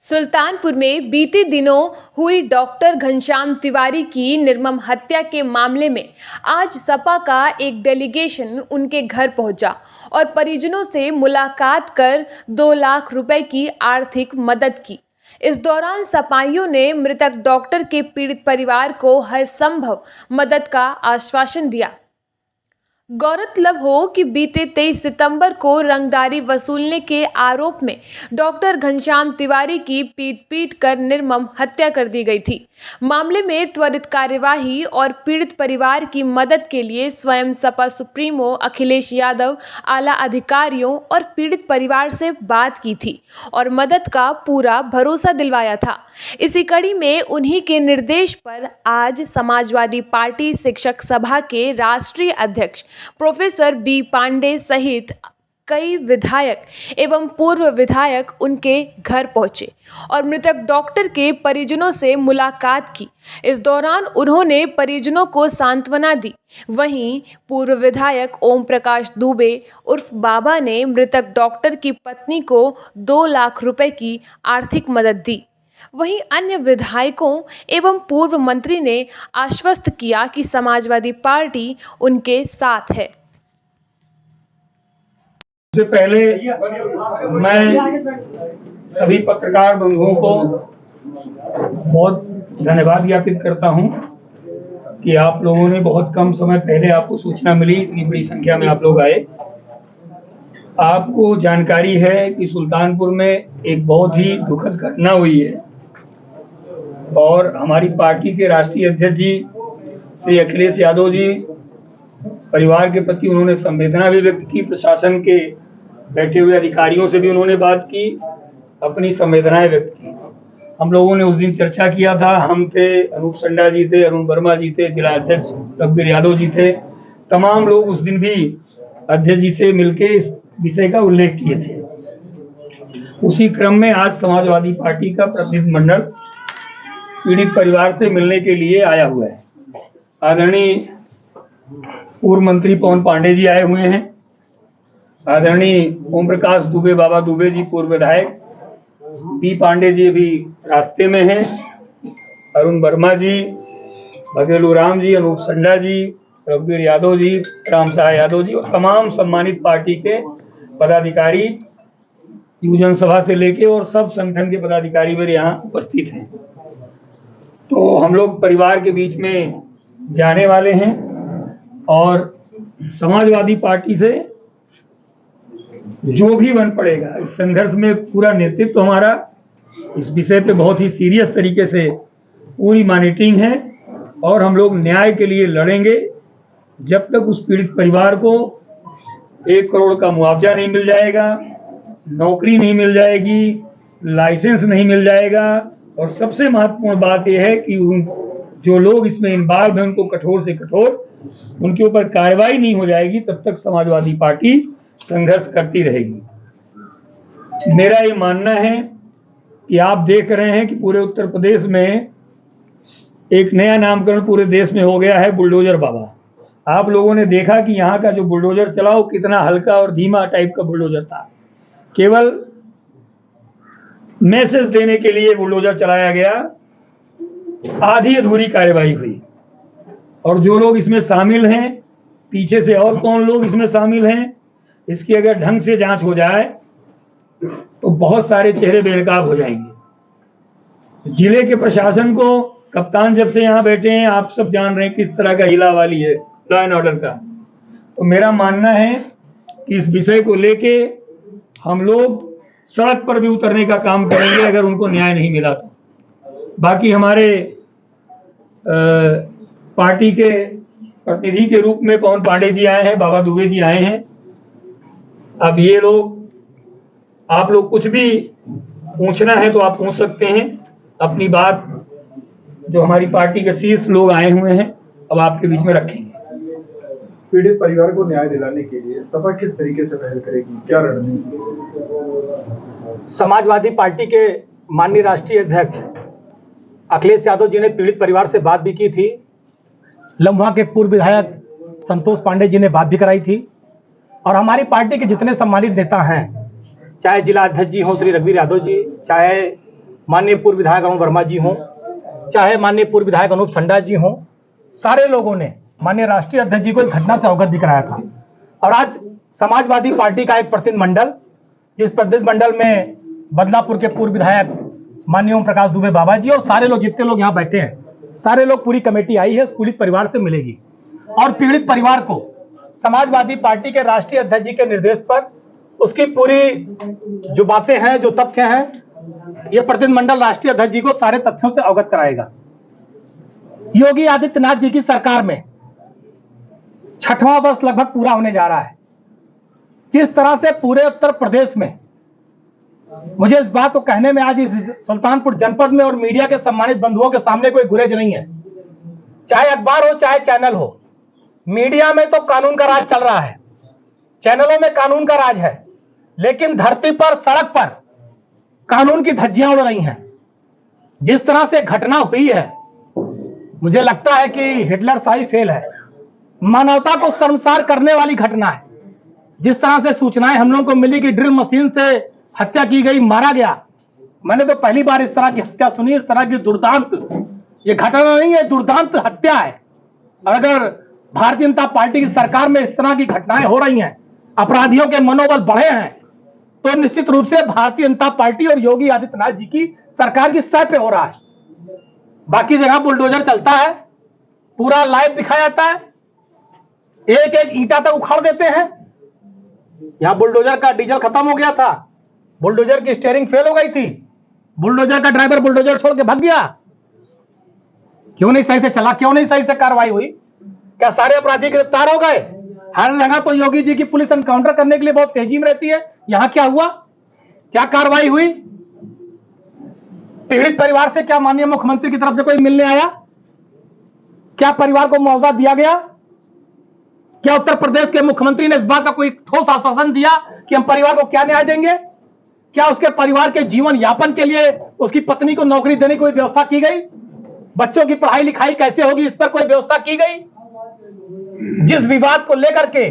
सुल्तानपुर में बीते दिनों हुई डॉक्टर घनश्याम तिवारी की निर्मम हत्या के मामले में आज सपा का एक डेलीगेशन उनके घर पहुंचा और परिजनों से मुलाकात कर 2 लाख रुपए की आर्थिक मदद की। इस दौरान सपाइयों ने मृतक डॉक्टर के पीड़ित परिवार को हर संभव मदद का आश्वासन दिया। गौरतलब हो कि बीते 23 सितंबर को रंगदारी वसूलने के आरोप में डॉक्टर घनश्याम तिवारी की पीट कर निर्मम हत्या कर दी गई थी। मामले में त्वरित कार्यवाही और पीड़ित परिवार की मदद के लिए स्वयं सपा सुप्रीमो अखिलेश यादव आला अधिकारियों और पीड़ित परिवार से बात की थी और मदद का पूरा भरोसा दिलवाया था। इसी कड़ी में उन्हीं के निर्देश पर आज समाजवादी पार्टी शिक्षक सभा के राष्ट्रीय अध्यक्ष प्रोफेसर बी पांडे सहित कई विधायक एवं पूर्व विधायक उनके घर पहुंचे और मृतक डॉक्टर के परिजनों से मुलाकात की। इस दौरान उन्होंने परिजनों को सांत्वना दी। वहीं पूर्व विधायक ओम प्रकाश दुबे उर्फ बाबा ने मृतक डॉक्टर की पत्नी को 2 लाख रुपए की आर्थिक मदद दी। वहीं अन्य विधायकों एवं पूर्व मंत्री ने आश्वस्त किया कि समाजवादी पार्टी उनके साथ है। सबसे पहले मैं सभी पत्रकार बंधुओं को बहुत धन्यवाद ज्ञापित करता हूं कि आप लोगों ने बहुत कम समय पहले आपको सूचना मिली, इतनी बड़ी संख्या में आप लोग आए। आपको जानकारी है कि सुल्तानपुर में एक बहुत ही दुखद घटना हुई है और हमारी पार्टी के राष्ट्रीय अध्यक्ष जी श्री अखिलेश यादव जी परिवार के प्रति उन्होंने संवेदना भी व्यक्त की। प्रशासन के बैठे हुए अधिकारियों से भी उन्होंने बात की, अपनी संवेदनाएं व्यक्त की। हम लोगों ने उस दिन चर्चा किया था, हम थे, अनूप संडा जी थे, अरुण वर्मा जी थे, जिला अध्यक्ष रघुवीर यादव जी थे, तमाम लोग उस दिन भी अध्यक्ष जी से मिलकर इस विषय का उल्लेख किए थे। उसी क्रम में आज समाजवादी पार्टी का प्रतिनिधिमंडल पीड़ित परिवार से मिलने के लिए आया हुआ है। आदरणीय पूर्व मंत्री पवन पांडे जी आए हुए हैं, आदरणीय ओम प्रकाश दुबे बाबा दुबे जी पूर्व विधायक, बी पांडे जी भी रास्ते में हैं, अरुण वर्मा जी, भगेलू राम जी, अनूप संडा जी, रघुवीर यादव जी, राम साह यादव जी और तमाम सम्मानित पार्टी के पदाधिकारी, युवजन सभा से लेके और सब संगठन के पदाधिकारी मेरे यहाँ उपस्थित हैं। तो हम लोग परिवार के बीच में जाने वाले हैं और समाजवादी पार्टी से जो भी बन पड़ेगा इस संघर्ष में पूरा नेतृत्व हमारा इस विषय पे बहुत ही सीरियस तरीके से पूरी मॉनिटरिंग है और हम लोग न्याय के लिए लड़ेंगे जब तक उस पीड़ित परिवार को 1 करोड़ का मुआवजा नहीं मिल जाएगा, नौकरी नहीं मिल जाएगी, लाइसेंस नहीं मिल जाएगा और सबसे महत्वपूर्ण बात यह है कि जो लोग इसमें इन्वॉल्व हैं उनको कठोर से कठोर उनके ऊपर कार्रवाई नहीं हो जाएगी, तब तक समाजवादी पार्टी संघर्ष करती रहेगी। मेरा ये मानना है कि आप देख रहे हैं कि पूरे उत्तर प्रदेश में एक नया नामकरण पूरे देश में हो गया है, बुलडोजर बाबा। आप लोगों ने देखा कि यहाँ का जो बुलडोजर चला वो कितना हल्का और धीमा टाइप का बुलडोजर था। केवल मैसेज देने के लिए बुलडोजर चलाया गया, आधी अधूरी कार्रवाई हुई और जो लोग इसमें शामिल हैं, पीछे से और कौन लोग इसमें शामिल हैं, इसकी अगर ढंग से जांच हो जाए तो बहुत सारे चेहरे बेनकाब हो जाएंगे। जिले के प्रशासन को, कप्तान जब से यहाँ बैठे हैं आप सब जान रहे हैं किस तरह का हिला वाली है लॉ एंड ऑर्डर का। तो मेरा मानना है कि इस विषय को लेके हम लोग सड़क पर भी उतरने का काम करेंगे अगर उनको न्याय नहीं मिला तो। बाकी हमारे पार्टी के प्रतिनिधि के रूप में पवन पांडे जी आए हैं, बाबा दुबे जी आए हैं। अब ये लोग, आप लोग कुछ भी पूछना है तो आप पूछ सकते हैं अपनी बात, जो हमारी पार्टी के शीर्ष लोग आए हुए हैं अब आपके बीच में रखेंगे। पीड़ित परिवार को न्याय दिलाने के लिए सपा किस तरीके से पहल करेगी, क्या रणनीति? समाजवादी पार्टी के माननीय राष्ट्रीय अध्यक्ष अखिलेश यादव जी ने पीड़ित परिवार से बात भी की थी। लम्हा के पूर्व विधायक संतोष पांडे जी ने बात भी कराई थी और हमारी पार्टी के जितने सम्मानित नेता हैं, चाहे जिला अध्यक्ष जी हों श्री रघुवीर यादव जी, चाहे माननीय पूर्व विधायक अरुण वर्मा जी हों, चाहे माननीय पूर्व विधायक अनूप संडा जी हों, सारे लोगों ने माननीय राष्ट्रीय अध्यक्ष जी को इस घटना से अवगत भी कराया था। और आज समाजवादी पार्टी का एक प्रतिनिधिमंडल, जिस प्रतिनिधिमंडल में बदलापुर के पूर्व विधायक माननीय ओम प्रकाश दुबे बाबा जी और सारे लोग, जितने लोग यहाँ बैठे हैं, सारे लोग, पूरी कमेटी आई है, पीड़ित परिवार से मिलेगी और पीड़ित परिवार को समाजवादी पार्टी के राष्ट्रीय अध्यक्ष जी के निर्देश पर उसकी पूरी जो बातें हैं, जो तथ्य हैं, यह प्रतिनिधिमंडल राष्ट्रीय अध्यक्ष जी को सारे तथ्यों से अवगत कराएगा। योगी आदित्यनाथ जी की सरकार में 6वां वर्ष लगभग पूरा होने जा रहा है। जिस तरह से पूरे उत्तर प्रदेश में, मुझे इस बात को कहने में आज इस सुल्तानपुर जनपद में और मीडिया के सम्मानित बंधुओं के सामने कोई गुरेज नहीं है, चाहे अखबार हो चाहे चैनल हो, मीडिया में तो कानून का राज चल रहा है, चैनलों में कानून का राज है, लेकिन धरती पर, सड़क पर कानून की धज्जियां उड़ रही हैं। जिस तरह से घटना हुई है, मुझे लगता है कि हिटलर शाही फेल है, मानवता को शर्मसार करने वाली घटना है। जिस तरह से सूचनाएं हम लोगों को मिली कि ड्रिल मशीन से हत्या की गई, मारा गया, मैंने तो पहली बार इस तरह की हत्या सुनी, इस तरह की दुर्दांत, ये घटना नहीं है, दुर्दांत हत्या है। और अगर भारतीय जनता पार्टी की सरकार में इस तरह की घटनाएं हो रही हैं, अपराधियों के मनोबल बढ़े हैं, तो निश्चित रूप से भारतीय जनता पार्टी और योगी आदित्यनाथ जी की सरकार की सह पे हो रहा है। बाकी जगह बुलडोजर चलता है, पूरा लाइव दिखाया जाता है, एक एक ईंटा तक उखाड़ देते हैं। यहां बुलडोजर का डीजल खत्म हो गया था, बुलडोजर की स्टीयरिंग फेल हो गई थी, बुलडोजर का ड्राइवर बुलडोजर छोड़ के भाग गया। क्यों नहीं सही से चला, क्यों नहीं सही से कार्रवाई हुई? क्या सारे अपराधी गिरफ्तार हो गए? हर जगह तो योगी जी की पुलिस एनकाउंटर करने के लिए बहुत तेजी में रहती है, यहां क्या हुआ? क्या कार्रवाई हुई? पीड़ित परिवार से क्या माननीय मुख्यमंत्री की तरफ से कोई मिलने आया? क्या परिवार को मुआवजा दिया गया? क्या उत्तर प्रदेश के मुख्यमंत्री ने इस बात का कोई ठोस आश्वासन दिया कि हम परिवार को क्या न्याय देंगे? क्या उसके परिवार के जीवन यापन के लिए उसकी पत्नी को नौकरी देने की कोई व्यवस्था की गई? बच्चों की पढ़ाई लिखाई कैसे होगी, इस पर कोई व्यवस्था की गई? जिस विवाद को लेकर के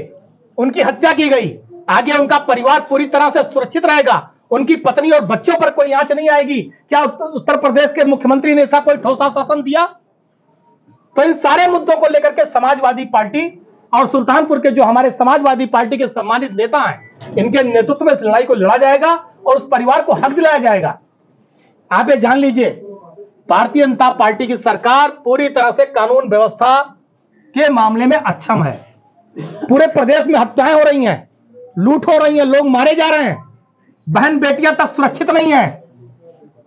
उनकी हत्या की गई, आगे उनका परिवार पूरी तरह से सुरक्षित रहेगा, उनकी पत्नी और बच्चों पर कोई आंच नहीं आएगी। क्या उत्तर प्रदेश के मुख्यमंत्री ने ऐसा कोई ठोस आश्वासन दिया? तो इन सारे मुद्दों को लेकर के समाजवादी पार्टी और सुल्तानपुर के जो हमारे समाजवादी पार्टी के सम्मानित नेता हैं, इनके नेतृत्व में इस लड़ाई को लड़ा जाएगा और उस परिवार को हक दिलाया जाएगा। आप ये जान लीजिए, भारतीय जनता पार्टी की सरकार पूरी तरह से कानून व्यवस्था के मामले में अक्षम है। पूरे प्रदेश में हत्याएं हो रही हैं, लूट हो रही है, लोग मारे जा रहे हैं, बहन बेटियां तक सुरक्षित नहीं है।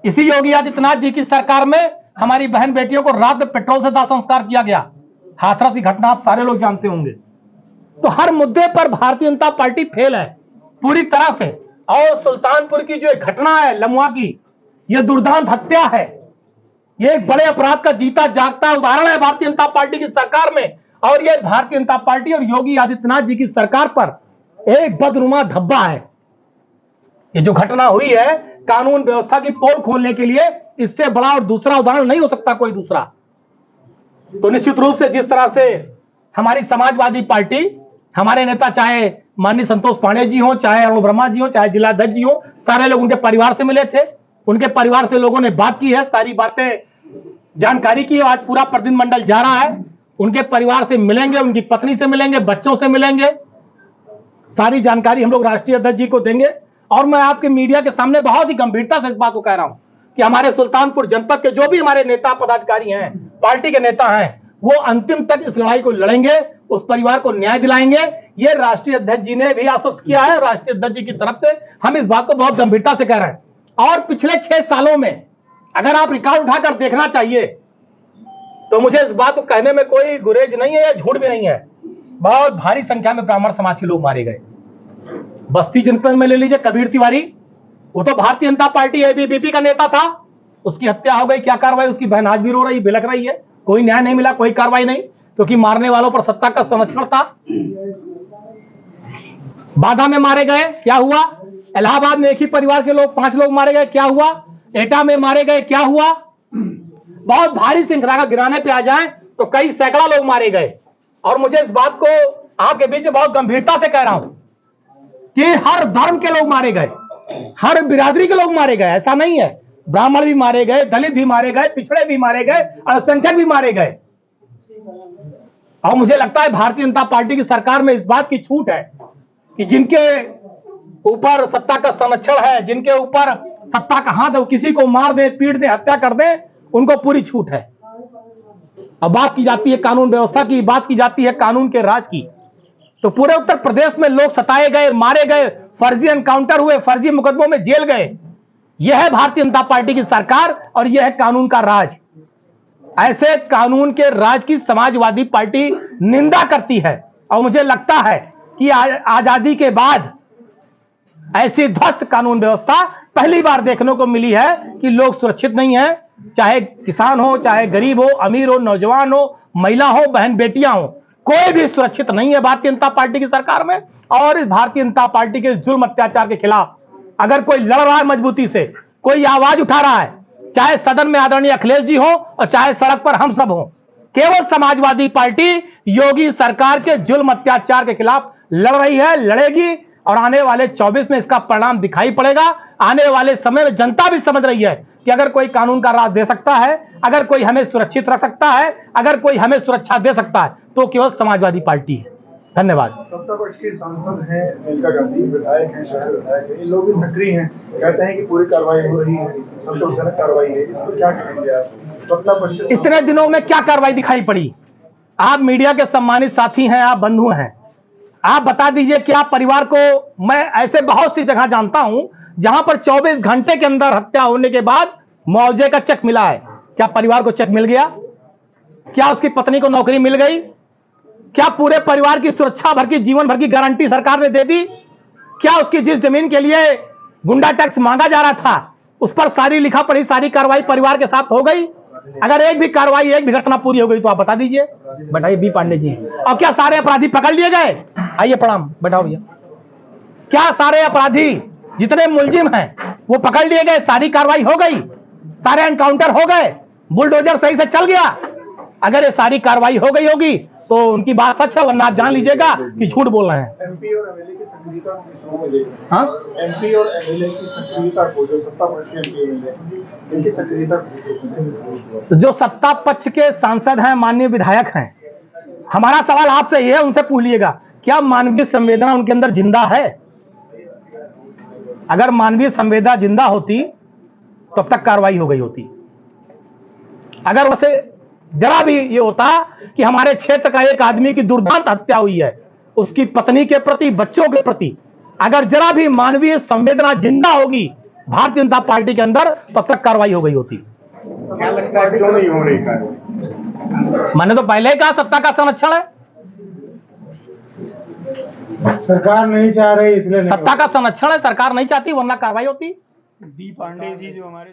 इसी योगी आदित्यनाथ जी की सरकार में हमारी बहन बेटियों को रात में पेट्रोल से दाह संस्कार किया गया। हाथरस की घटना आप सारे लोग जानते होंगे। तो हर मुद्दे पर भारतीय जनता पार्टी फेल है पूरी तरह से। और सुल्तानपुर की जो एक घटना है लम्हा की, यह दुर्दांत हत्या है, यह एक बड़े अपराध का जीता जागता उदाहरण है भारतीय जनता पार्टी की सरकार में। और यह भारतीय जनता पार्टी और योगी आदित्यनाथ जी की सरकार पर एक बदनुमा धब्बा है। ये जो घटना हुई है कानून व्यवस्था की पोल खोलने के लिए, इससे बड़ा और दूसरा उदाहरण नहीं हो सकता कोई दूसरा। तो निश्चित रूप से जिस तरह से हमारी समाजवादी पार्टी, हमारे नेता चाहे माननीय संतोष पांडे जी हो, चाहे अरुण वर्मा जी हो, चाहे जिलाध्यक्ष जी हो, सारे लोग उनके परिवार से मिले थे, उनके परिवार से लोगों ने बात की है, सारी बातें जानकारी की। आज पूरा प्रतिनिधिमंडल जा रहा है, उनके परिवार से मिलेंगे, उनकी पत्नी से मिलेंगे, बच्चों से मिलेंगे, सारी जानकारी हम लोग राष्ट्रीय अध्यक्ष जी को देंगे। और मैं आपके मीडिया के सामने बहुत ही गंभीरता से इस बात को कह रहा हूं कि हमारे सुल्तानपुर जनपद के जो भी हमारे नेता पदाधिकारी हैं, पार्टी के नेता हैं, वो अंतिम तक इस लड़ाई को लड़ेंगे, उस परिवार को न्याय दिलाएंगे। ये राष्ट्रीय अध्यक्ष जी ने भी आश्वस्त किया है। राष्ट्रीय अध्यक्ष जी की तरफ से हम इस बात को बहुत गंभीरता से कह रहे हैं। और पिछले 6 सालों में अगर आप रिकॉर्ड उठाकर देखना चाहिए तो मुझे इस बात को कहने में कोई गुरेज नहीं है या झूठ भी नहीं है, बहुत भारी संख्या में ब्राह्मण समाज के लोग मारे गए। बस्ती जनपद में ले लीजिए, कबीर तिवारी, वो तो भारतीय जनता पार्टी एबीवीपी का नेता था, उसकी हत्या हो गई। क्या कार्रवाई? उसकी बहन आज भी रो रही, बिलख रही है, कोई न्याय नहीं मिला, कोई कार्रवाई नहीं, क्योंकि मारने वालों पर सत्ता का संरक्षण था। बाधा में मारे गए, क्या हुआ? इलाहाबाद में एक ही परिवार के लोग 5 लोग मारे गए, क्या हुआ? एटा में मारे गए, क्या हुआ? बहुत भारी श्रृंखला का गिराने पे आ जाए तो कई सैकड़ा लोग मारे गए। और मुझे इस बात को आपके बीच में बहुत गंभीरता से कह रहा हूं कि हर धर्म के लोग मारे गए, हर बिरादरी के लोग मारे गए। ऐसा नहीं है ब्राह्मण भी मारे गए, दलित भी मारे गए, पिछड़े भी मारे गए, अल्पसंख्यक भी मारे गए। और मुझे लगता है भारतीय जनता पार्टी की सरकार में इस बात की छूट है कि जिनके ऊपर सत्ता का संरक्षण है, जिनके ऊपर सत्ता का हाथ है, वो किसी को मार दे, पीट दे, हत्या कर दे, उनको पूरी छूट है। अब बात की जाती है कानून व्यवस्था की, बात की जाती है कानून के राज की। तो पूरे उत्तर प्रदेश में लोग सताए गए, मारे गए, फर्जी एनकाउंटर हुए, फर्जी मुकदमों में जेल गए। यह है भारतीय जनता पार्टी की सरकार और यह है कानून का राज। ऐसे कानून के राज की समाजवादी पार्टी निंदा करती है और मुझे लगता है कि आजादी के बाद ऐसी ध्वस्त कानून व्यवस्था पहली बार देखने को मिली है कि लोग सुरक्षित नहीं है, चाहे किसान हो, चाहे गरीब हो, अमीर हो, नौजवान हो, महिला हो, बहन बेटियां हो, कोई भी सुरक्षित नहीं है भारतीय जनता पार्टी की सरकार में। और इस भारतीय जनता पार्टी के जुल्म अत्याचार के खिलाफ अगर कोई लड़ रहा है मजबूती से, कोई आवाज उठा रहा है, चाहे सदन में आदरणीय अखिलेश जी हो और चाहे सड़क पर हम सब हो, केवल समाजवादी पार्टी योगी सरकार के जुल्म अत्याचार के खिलाफ लड़ रही है, लड़ेगी और आने वाले 24 में इसका परिणाम दिखाई पड़ेगा। आने वाले समय में जनता भी समझ रही है कि अगर कोई कानून का राज दे सकता है, अगर कोई हमें सुरक्षित रख सकता है, अगर कोई हमें सुरक्षा दे सकता है तो केवल समाजवादी पार्टी है। धन्यवाद। सत्ता पक्ष के सांसद हैं मेनका गांधी, विधायक हैं, शहर विधायक हैं, ये लोग भी सक्रिय हैं, कहते हैं कि पूरी कार्रवाई हो रही है, संतोषजनक कार्रवाई है। इसको क्या कहेंगे आप? सत्ता पक्ष इतने दिनों में क्या कार्रवाई दिखाई पड़ी? आप मीडिया के सम्मानित साथी हैं, आप बंधु हैं, आप बता दीजिए कि आप परिवार को, मैं ऐसे बहुत सी जगह जानता हूं जहां पर 24 घंटे के अंदर हत्या होने के बाद मुआवजे का चेक मिला है। क्या परिवार को चेक मिल गया? क्या उसकी पत्नी को नौकरी मिल गई? क्या पूरे परिवार की सुरक्षा भर की, जीवन भर की गारंटी सरकार ने दे दी? क्या उसकी जिस जमीन के लिए गुंडा टैक्स मांगा जा रहा था उस पर सारी लिखा पढ़ी सारी कार्रवाई परिवार के साथ हो गई? अगर एक भी कार्रवाई, एक भी घटना पूरी हो गई तो आप बता दीजिए। बैठाइए बी पांडे जी। और क्या सारे अपराधी पकड़ लिए गए? आइए प्रणाम, बैठाओ भैया। क्या सारे अपराधी जितने मुलजिम हैं वो पकड़ लिए गए? सारी कार्रवाई हो गई, सारे एनकाउंटर हो गए, बुलडोजर सही से चल गया? अगर ये सारी कार्रवाई हो गई होगी तो उनकी बात सच है, वरना आप जान लीजिएगा कि झूठ बोल रहे हैं। एमपी और एमएलए की सक्रियता को किस रूप में देख रहे हैं? हाँ, एमपी और एमएलए की सक्रियता को, जो सत्ता पक्ष के एमपी एमएलए, इनकी सक्रियता को किस रूप में देख रहे हैं? जो सत्ता पक्ष के सांसद हैं, माननीय विधायक हैं, हमारा सवाल आपसे ये है, उनसे पूछ लीजिएगा, क्या मानवीय संवेदना उनके अंदर जिंदा है? अगर मानवीय संवेदना जिंदा होती तो अब तक कार्रवाई हो गई होती। अगर वैसे जरा भी ये होता कि हमारे क्षेत्र का एक आदमी की दुर्दांत हत्या हुई है, उसकी पत्नी के प्रति, बच्चों के प्रति अगर जरा भी मानवीय संवेदना जिंदा होगी भारतीय जनता पार्टी के अंदर, तब तक कार्रवाई हो गई होती। क्या लगता है क्यों नहीं हो रही कार्रवाई? मैंने तो पहले ही कहा सत्ता का संरक्षण है, सरकार नहीं चाह रही इसलिए सत्ता का संरक्षण है, सरकार नहीं चाहती वरना कार्रवाई होती। बी पांडे जी जो हमारे